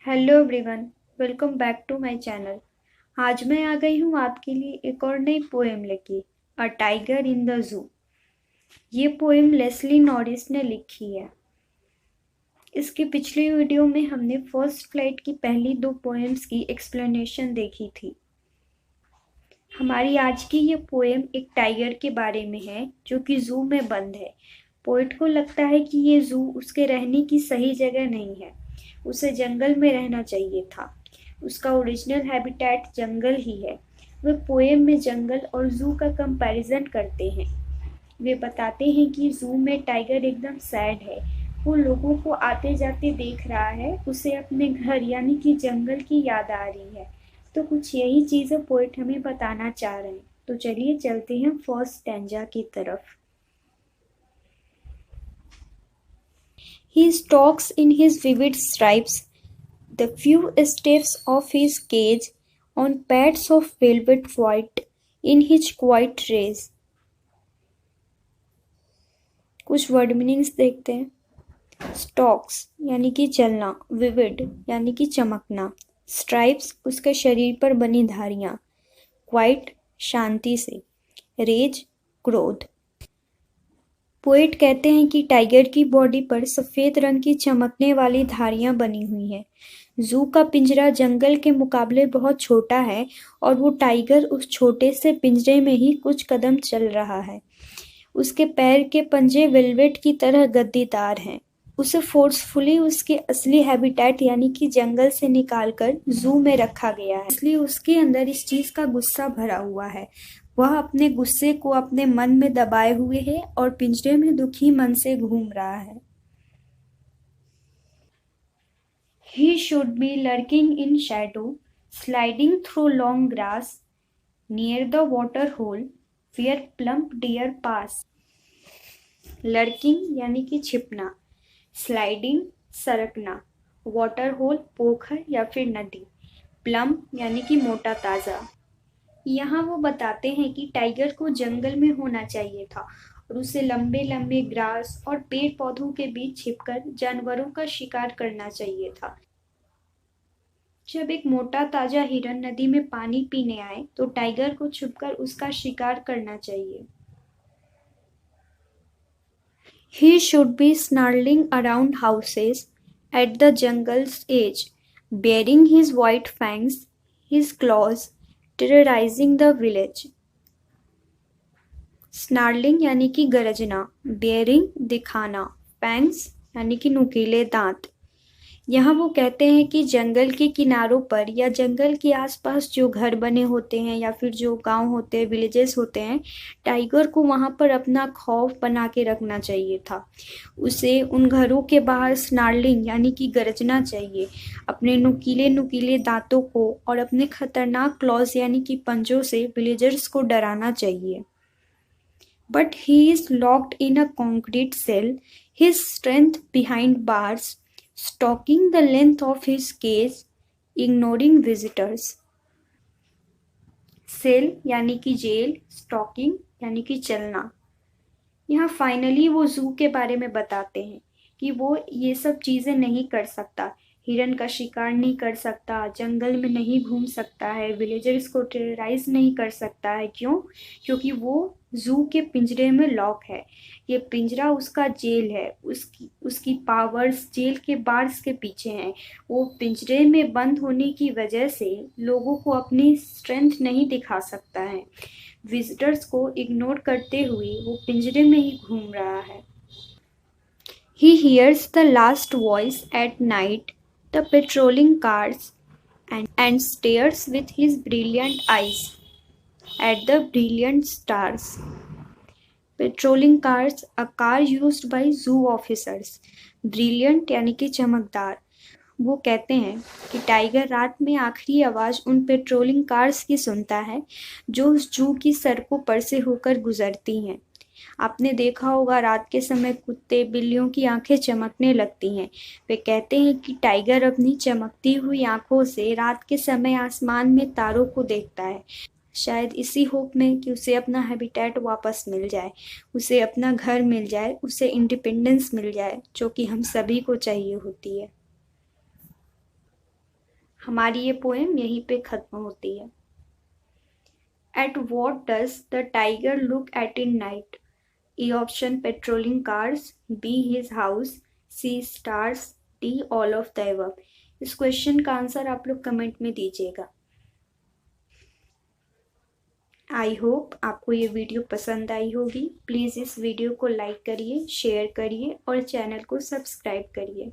Hello everyone, welcome back to my channel. आज मैं आ गई हूँ आपके लिए एक और नई पोएम लेके, a tiger in the zoo. ये पोएम लेस्ली नॉरिस ने लिखी है। इसके पिछले वीडियो में हमने फर्स्ट फ्लाइट की पहली दो पोएम्स की एक्सप्लेनेशन देखी थी। हमारी आज की ये पोएम एक टाइगर के बारे में है जो कि जू में बंद है। पोएट को लगता है कि ये जू उसके रहने की सही जगह नहीं है, उसे जंगल में रहना चाहिए था। उसका ओरिजिनल हैबिटेट जंगल ही है। वे पोएम में जंगल और जू का कंपैरिजन करते हैं। वे बताते हैं कि जू में टाइगर एकदम सैड है। वो लोगों को आते जाते देख रहा है, उसे अपने घर यानी कि जंगल की याद आ रही है। तो कुछ यही चीज़ें पोएट हमें बताना चाह रहे हैं। तो चलिए चलते हैं फर्स्ट स्टैंजा की तरफ। He stalks in his vivid stripes the few steps of his cage on pads of velvet white in his quiet rays। कुछ वर्ड मीनिंग्स देखते हैं। स्टॉक्स यानी कि चलना, विविड यानी कि चमकना, स्ट्राइप्स उसके शरीर पर बनी धारियां, क्वाइट शांति से, रेज क्रोध। पोएट कहते हैं कि टाइगर की बॉडी पर सफ़ेद रंग की चमकने वाली धारियां बनी हुई हैं। जू का पिंजरा जंगल के मुकाबले बहुत छोटा है और वो टाइगर उस छोटे से पिंजरे में ही कुछ कदम चल रहा है। उसके पैर के पंजे वेलवेट की तरह गद्दीदार हैं। उसे फोर्सफुली उसके असली हैबिटेट यानी कि जंगल से निकालकर जू में रखा गया है, इसलिए उसके अंदर इस चीज का गुस्सा भरा हुआ है। वह अपने गुस्से को अपने मन में दबाए हुए है और पिंजरे में दुखी मन से घूम रहा है। He should be lurking in shadow, sliding through long grass, near the water hole, where plump deer pass। Lurking यानी कि छिपना, स्लाइडिंग सरकना, वाटर होल पोखर या फिर नदी, प्लम यानी कि मोटा ताज़ा। यहाँ वो बताते हैं कि टाइगर को जंगल में होना चाहिए था और उसे लंबे लंबे ग्रास और पेड़ पौधों के बीच छिपकर जानवरों का शिकार करना चाहिए था। जब एक मोटा ताजा हिरन नदी में पानी पीने आए तो टाइगर को छुपकर उसका शिकार करना चाहिए। He should be snarling around houses at the jungle's edge, baring his white fangs, his claws, terrorizing the village। Snarling यानी कि गरजना, बेयरिंग दिखाना, फैंग्स यानी कि नुकीले दांत। यहाँ वो कहते हैं कि जंगल के किनारों पर या जंगल के आसपास जो घर बने होते हैं या फिर जो गांव होते हैं, विलेजेस होते हैं, टाइगर को वहाँ पर अपना खौफ बना के रखना चाहिए था। उसे उन घरों के बाहर स्नार्लिंग यानी कि गरजना चाहिए, अपने नुकीले नुकीले दांतों को और अपने खतरनाक क्लॉज यानी कि पंजों से विलेजर्स को डराना चाहिए। But he is locked in a concrete cell, his strength behind bars, stalking the length of his cage, ignoring visitors। Cell यानी कि जेल, स्टॉकिंग यानी कि चलना। यहाँ फाइनली वो जू के बारे में बताते हैं कि वो ये सब चीज़ें नहीं कर सकता, हिरन का शिकार नहीं कर सकता, जंगल में नहीं घूम सकता है, विलेजर्स को टेरराइज नहीं कर सकता है। क्यों? क्योंकि वो जू के पिंजरे में लॉक है। ये पिंजरा उसका जेल है, उसकी पावर्स जेल के बार्स के पीछे हैं। वो पिंजरे में बंद होने की वजह से लोगों को अपनी स्ट्रेंथ नहीं दिखा सकता है। विजिटर्स को इग्नोर करते हुए वो पिंजरे में ही घूम रहा है। He hears the last voice at night, the patrolling cars, and stares with his brilliant eyes at the brilliant stars। Patrolling cars, a car used by zoo officers। Brilliant यानी कि चमकदार। वो कहते हैं कि टाइगर रात में आखिरी आवाज़ उन पेट्रोलिंग कार्स की सुनता है जो उस जू की सड़कों पर से होकर गुजरती हैं। आपने देखा होगा रात के समय कुत्ते बिल्लियों की आंखें चमकने लगती हैं। वे कहते हैं कि टाइगर अपनी चमकती हुई आंखों से रात के समय आसमान में तारों को देखता है, शायद इसी होप में कि उसे अपना हैबिटेट वापस मिल जाए, उसे अपना घर मिल जाए, उसे इंडिपेंडेंस मिल जाए जो कि हम सभी को चाहिए होती है। हमारी ये पोएम यहीं पे खत्म होती है। At what does the tiger look at in night? A option patrolling cars, B his house, C stars, D all of the above. इस क्वेश्चन का आंसर आप लोग कमेंट में दीजिएगा। आई होप आपको ये वीडियो पसंद आई होगी। प्लीज़ इस वीडियो को लाइक करिए, शेयर करिए और चैनल को सब्सक्राइब करिए।